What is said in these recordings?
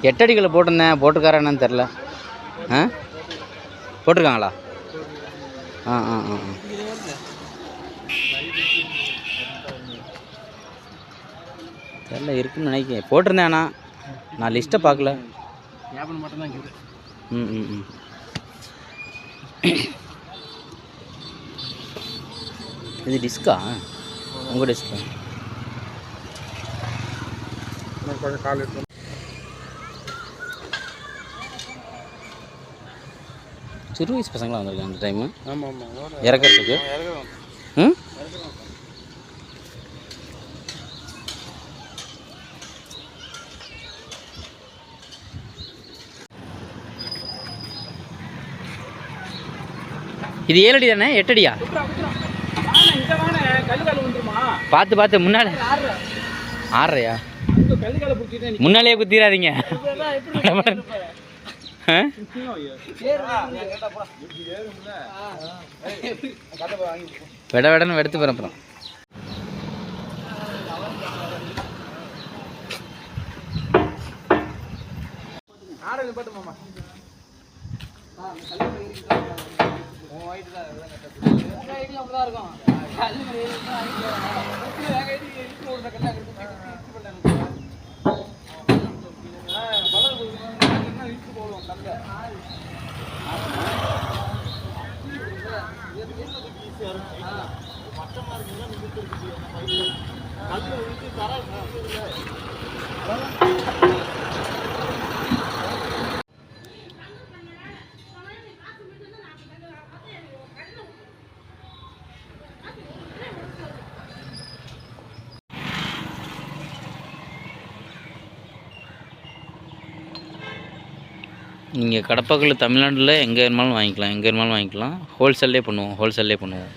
8 அடிகளை போட்டிருந்தேன், போட்டுக்காரா என்னன்னு தெரில. ஆ போட்டிருக்காங்களா? ஆ ஆ ஆ ஆ தெரில, இருக்குன்னு நினைக்கிறேன். போட்டிருந்தேன் ஆனால் நான் லிஸ்ட்டை பார்க்கல. ம் ம் ம் இது டிஸ்கா? உங்கள் டிஸ்கா? சிறு வயசு பசங்களாம் வந்திருக்காங்க இந்த டைமு. ஆமாம் ஆமாம், இறக்கிறதுக்கு. ம் இது 7 அடி தானே? 8 அடியா? பார்த்து பார்த்து முன்னாலே 6.5யா? முன்னாலேயே குத்திடாதீங்க. விட விடன்னு எடுத்து போகிறேன் அப்புறம். நீங்கள் கடப்பாக்கல் தமிழ்நாட்டில் எங்கே வேணுமாலும் வாங்கிக்கலாம். ஹோல்சேல்லே பண்ணுவோம்.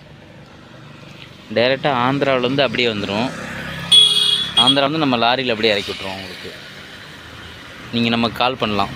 டைரெக்டாக ஆந்திராவிலேருந்து அப்படியே வந்துடும். ஆந்திரா வந்து நம்ம லாரியில் அப்படியே இறக்கி விட்ருவோம் உங்களுக்கு. நீங்கள் நமக்கு கால் பண்ணலாம்.